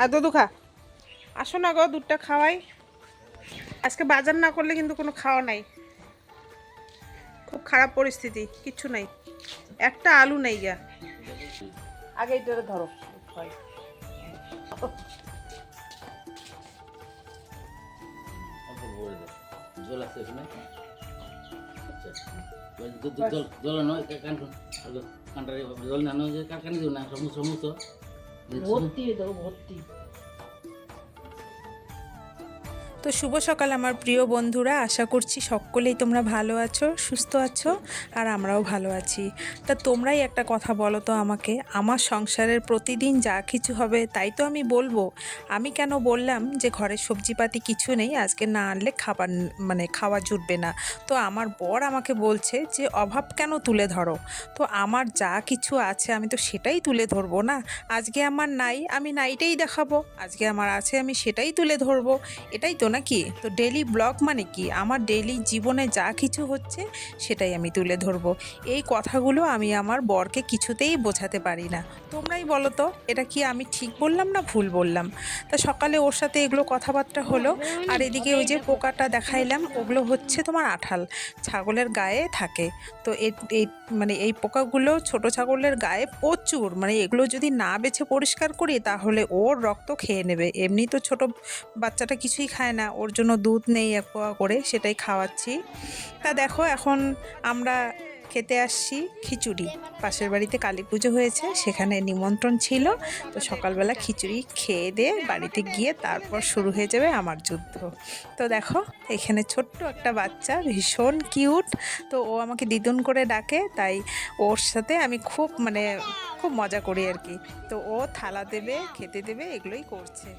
আর দুধু খা, আসো না গো, দুধটা খাওয়াই। আজকে বাজার না করলে কিন্তু কোনো খাওয়া নাই, খুব খারাপ পরিস্থিতি, কিচ্ছু নাই, একটা আলু নেই গা। আগে এটা ধরো, হয় জল আছে এখানে। জল নয় কান কানটা জল না নয় কান দিও না সমস্ত সমস্ত ভর্তি দাও ভর্তি। তো শুভ সকাল আমার প্রিয় বন্ধুরা, আশা করছি সকলেই তোমরা ভালো আছো, সুস্থ আছো, আর আমরাও ভালো আছি। তা তোমরাই একটা কথা বলো তো আমাকে, আমার সংসারের প্রতিদিন যা কিছু হবে তাই তো আমি বলবো। আমি কেন বললাম যে ঘরের সবজিপাতি কিছু নেই, আজকে না আনলে খাবার মানে খাওয়া জুটবে না। তো আমার বর আমাকে বলছে যে অভাব কেন তুলে ধরো। তো আমার যা কিছু আছে আমি তো সেটাই তুলে ধরবো না। আজকে আমার নাই, আমি নাইটাই দেখাবো, আজকে আমার আছে আমি সেটাই তুলে ধরবো। এটাই তো নাকি? তো ডেলি ব্লগ মানে কি, আমার ডেলি জীবনে যা কিছু হচ্ছে সেটাই আমি তুলে ধরবো। এই কথাগুলো আমি আমার বরকে কিছুতেই বোঝাতে পারি না। তোমরাই বলো তো, এটা কি আমি ঠিক বললাম না ভুল বললাম? তা সকালে ওর সাথে এগুলো কথাবার্তা হলো। আর এদিকে ওই যে পোকাটা দেখাইলাম, ওগুলো হচ্ছে তোমার আঠাল, ছাগলের গায়ে থাকে। তো এই মানে এই পোকাগুলো ছোট ছাগলের গায়ে প্রচুর, মানে এগুলো যদি না বেছে পরিষ্কার করি তাহলে ওর রক্ত খেয়ে নেবে। এমনি তো ছোট বাচ্চাটা কিছুই খায় না, ওর জন্য দুধ নেই এক পোয়া করে, সেটাই খাওয়াচ্ছি। তা দেখো এখন আমরা খেতে আসছি খিচুড়ি। পাশের বাড়িতে কালী পুজো হয়েছে, সেখানে নিমন্ত্রণ ছিল। তো সকালবেলা খিচুড়ি খেয়ে দিয়ে বাড়িতে গিয়ে তারপর শুরু হয়ে যাবে আমার যুদ্ধ। তো দেখো এখানে ছোট্ট একটা বাচ্চা, ভীষণ কিউট। তো ও আমাকে দিদুন করে ডাকে, তাই ওর সাথে আমি খুব মজা করি আর কি। তো ও থালা দেবে, খেতে দেবে, এগুলোই করছে।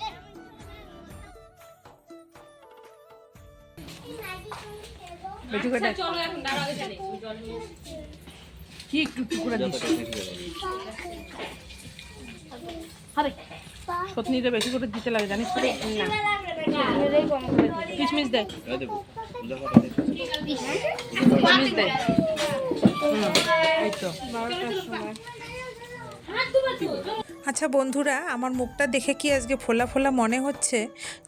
কি একটু একটু করে দিস, সতনিতে বেশি করে দিতে লাগে জানিস তো? কিশমিশ দেয়, কিশমিশ দেয়। এই তো 12টার সময়। আচ্ছা বন্ধুরা, আমার মুখটা দেখে কি আজকে ফোলা ফোলা মনে হচ্ছে?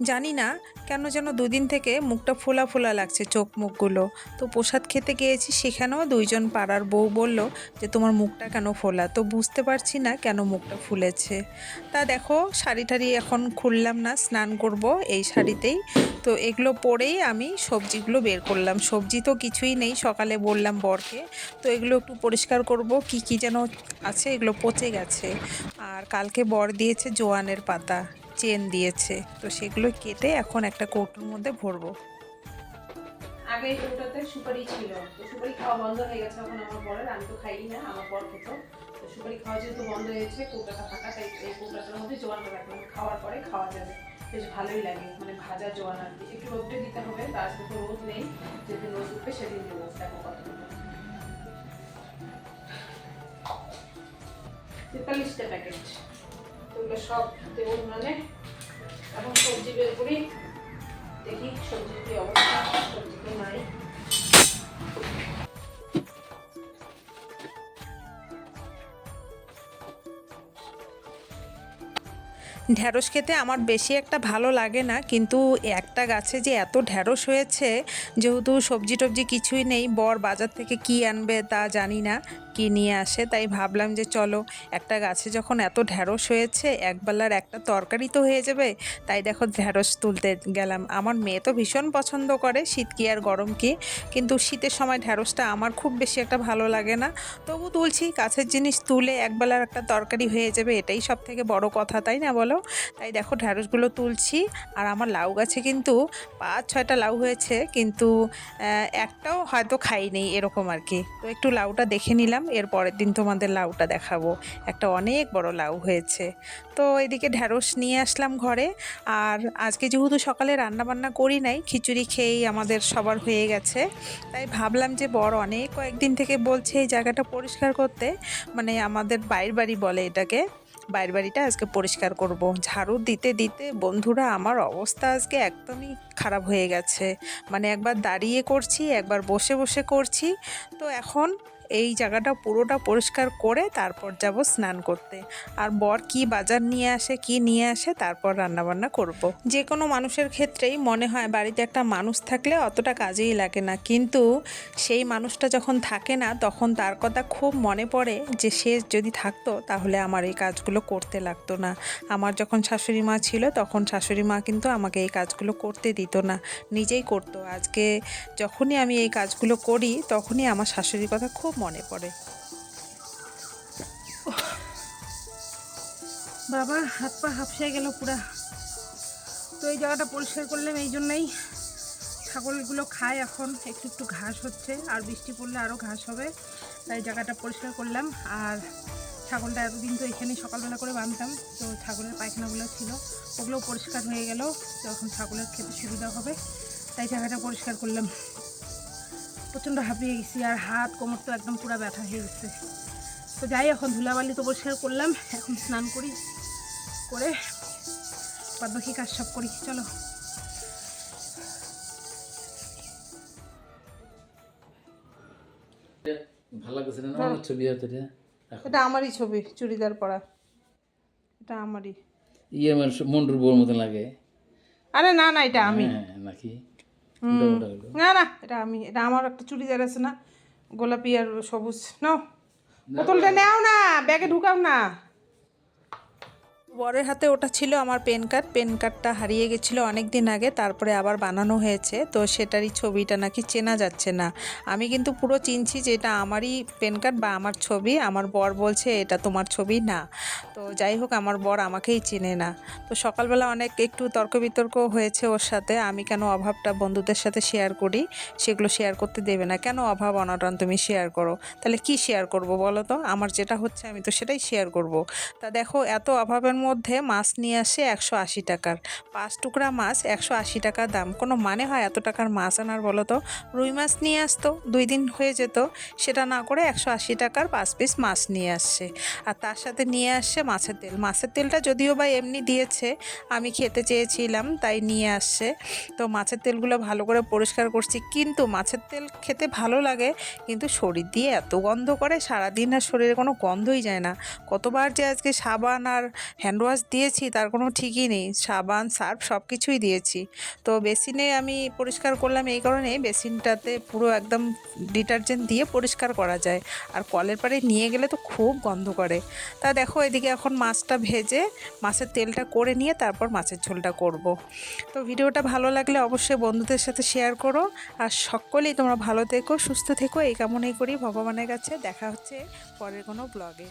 জানি না কেন, যেন দুদিন থেকে মুখটা ফোলা ফোলা লাগছে, চোখ মুখগুলো। তো প্রসাদ খেতে গিয়েছি, সেখানেও দুইজন পাড়ার বউ বলল যে তোমার মুখটা কেন ফোলা। তো বুঝতে পারছি না কেন মুখটা ফুলেছে। তা দেখো শাড়ি টাড়ি এখন খুললাম না, স্নান করব এই শাড়িতেই। তো এগুলো পরেই আমি সবজিগুলো বের করলাম। সবজি তো কিছুই নেই, সকালে বললাম বরকে। তো এগুলো একটু পরিষ্কার করব, কি কি যেন আছে, এগুলো পচে গেছে। আর কালকে বর দিয়েছে জোয়ানের পাতা, চেন দিয়েছে, তো সেগুলো কেটে এখন একটা কৌটোর মধ্যে ভরবো। আগে এই কৌটাতে সুপারি ছিল, তো সুপারি খাওয়া বন্ধ হয়ে গেছে এখন আমার বরের, আমি তো খাই না, আমার বর খেত। তো সুপারি খাওয়া যেহেতু বন্ধ হয়েছে, কৌটাটা ফাঁকা, তাই এই কৌটাটার মধ্যে জোয়ানটা রাখলাম, খাওয়ার পরে খাওয়া যাবে, বেশ ভালোই লাগে, মানে ভাজা জোয়ান আর কি। একটু রোদে দিতে হবে, তো আজকে তো রোদ নেই, যেদিন রোদ উঠবে সেদিন দেবো। দেখো কতগুলো, 43টা প্যাকেট, তো এগুলো সব দেবো মানে। এখন সবজি বের করি, দেখি সবজির কি অবস্থা, সবজি তো নাই। ঢ্যাঁড়স খেতে আমার বেশি একটা ভালো লাগে না, কিন্তু একটা গাছে যে এত ঢ্যাঁড়স হয়েছে, যেহেতু সবজি টবজি কিছুই নেই, বর বাজার থেকে কি আনবে তা জানি না, কি নিয়ে আসে, তাই ভাবলাম যে চলো একটা গাছে যখন এত ঢ্যাঁড়স হয়েছে, একবেলার একটা তরকারি তো হয়ে যাবে। তাই দেখো ঢ্যাঁড়স তুলতে গেলাম। আমার মেয়ে তো ভীষণ পছন্দ করে, শীত কি আর গরম কি, কিন্তু শীতের সময় ঢ্যাঁড়সটা আমার খুব বেশি একটা ভালো লাগে না। তবু তুলছি, গাছের জিনিস তুলে একবেলার একটা তরকারি হয়ে যাবে, এটাই সব থেকে বড় কথা, তাই না বলো? তাই দেখো ঢ্যাঁড়সগুলো তুলছি। আর আমার লাউ গাছে কিন্তু 5-6টা লাউ হয়েছে, কিন্তু একটাও হয়তো খাইনি এরকম আর কি। তো একটু লাউটা দেখে নিলাম, এর পরের দিন তোমাদের লাউটা দেখাবো। একটা অনেক বড় লাউ হয়েছে। তো এদিকে ঢ্যাঁড়স নিয়ে আসলাম ঘরে। আর আজকে যেহেতু সকালে রান্নাবান্না করি নাই, খিচুড়ি খেয়েই আমাদের সবার হয়ে গেছে, তাই ভাবলাম যে বর অনেক কয়েকদিন থেকে বলছে এই জায়গাটা পরিষ্কার করতে, মানে আমাদের বাইর বাড়ি বলে এটাকে, বাইরের বাড়িটা আজকে পরিষ্কার করব। ঝাড়ু দিতে দিতে বন্ধুরা আমার অবস্থা আজকে একদমই খারাপ হয়ে গেছে, মানে একবার দাঁড়িয়ে করছি, একবার বসে বসে করছি। তো এখন এই জায়গাটা পুরোটা পরিষ্কার করে তারপর যাব স্নান করতে। আর বর কি বাজার নিয়ে আসে কি নিয়ে আসে তারপর রান্নাবান্না করব। যে কোনো মানুষের ক্ষেত্রেই মনে হয় বাড়িতে একটা মানুষ থাকলে অতটা কাজেই লাগে না, কিন্তু সেই মানুষটা যখন থাকে না তখন তার কথা খুব মনে পড়ে যে সে যদি থাকতো তাহলে আমার এই কাজগুলো করতে লাগতো না। আমার যখন শাশুড়ি মা ছিল তখন শাশুড়ি মা কিন্তু আমাকে এই কাজগুলো করতে দিত না, নিজেই করতো। আজকে যখনই আমি এই কাজগুলো করি তখনই আমার শাশুড়ির কথা খুব মনে পড়ে। বাবা হাত পা হাঁপসে গেল পুরা। তো এই জায়গাটা পরিষ্কার করলাম এই জন্যই, ছাগলগুলো খায় এখন, একটু একটু ঘাস হচ্ছে, আর বৃষ্টি পড়লে আরও ঘাস হবে, তাই জায়গাটা পরিষ্কার করলাম। আর ছাগলটা এতদিন তো এখানেই সকালবেলা করে বাঁধতাম, তো ছাগলের পায়খানাগুলো ছিল ওগুলোও পরিষ্কার হয়ে গেল, তো এখন ছাগলের খেতে সুবিধা হবে, তাই জায়গাটা পরিষ্কার করলাম। প্রচণ্ড হাঁপিয়ে গেছি আর হাত কোমর তো একদম পুরো ব্যথা হয়ে গেছে। তো যাই, এখন ধুলাবালি তো পরিষ্কার করলাম, এখন স্নান করি, করে বাদ বাকি কাজ সব করি। চলো। ভালো লাগছে না আমার ছবি হতে রে? এটা আমারই ছবি, চুড়িদার পরা, এটা আমারই। ইয়ে আমার মন্টুর বউর মতন লাগে। আরে না না, এটা আমি। হ্যাঁ নাকি? না না, এটা আমি। এটা আমার একটা চুড়িদার আছে না, গোলাপি আর সবুজ। নাও বোতলটা, নাও না, ব্যাগে ঢুকাও না। বরের হাতে ওটা ছিল আমার পেন কার্ড। পেন কার্ডটা হারিয়ে গেছিলো অনেক দিন আগে, তারপরে আবার বানানো হয়েছে, তো সেটারই ছবিটা নাকি চেনা যাচ্ছে না। আমি কিন্তু পুরো চিনছি যে এটা আমারই পেন কার্ড বা আমার ছবি। আমার বর বলছে এটা তোমার ছবি না। তো যাই হোক, আমার বর আমাকেই চেনে না। তো সকালবেলা অনেক একটু তর্ক বিতর্ক হয়েছে ওর সাথে, আমি কেন অভাবটা বন্ধুদের সাথে শেয়ার করি, সেগুলো শেয়ার করতে দেবে না কেন? অভাব অনটন তুমি শেয়ার করো, তাহলে কি শেয়ার করব বলো তো? আমার যেটা হচ্ছে আমি তো সেটাই শেয়ার করব। তা দেখো, এত অভাবের মধ্যে মাছ নিয়ে আসে 180 টাকার, 5 টুকরা মাছ 180 টাকা দাম। কোনো মানে হয় এত টাকার মাছ আনার বলো তো? রুই মাছ নিয়ে আসতো, 2 দিন হয়ে যেত, সেটা না করে 180 টাকার 5 পিস মাছ নিয়ে আসছে। আর তার সাথে নিয়ে আসছে মাছের তেল। মাছের তেলটা যদিও বা এমনি দিয়েছে, আমি খেতে চেয়েছিলাম তাই নিয়ে আসছে। তো মাছের তেলগুলো ভালো করে পরিষ্কার করছি, কিন্তু মাছের তেল খেতে ভালো লাগে, কিন্তু শরীর দিয়ে এত গন্ধ করে, সারাদিন আর শরীরে কোনো গন্ধই যায় না। কতবার যে আজকে সাবান আর হ্যান্ড ওয়াশ দিয়েছি তার কোনো ঠিকই নেই, সাবান সার্ফ সব কিছুই দিয়েছি। তো বেসিনে আমি পরিষ্কার করলাম এই কারণে, বেসিনটাতে পুরো একদম ডিটারজেন্ট দিয়ে পরিষ্কার করা যায়, আর কলের পাড়ে নিয়ে গেলে তো খুব গন্ধ করে। তা দেখো, এদিকে এখন মাছটা ভেজে মাছের তেলটা করে নিয়ে তারপর মাছের ঝোলটা করব। তো ভিডিওটা ভালো লাগলে অবশ্যই বন্ধুদের সাথে শেয়ার করো, আর সকলেই তোমরা ভালো থেকো, সুস্থ থেকো, এই কামনাই করি ভগবানের কাছে। দেখা হচ্ছে পরের কোনো ব্লগে।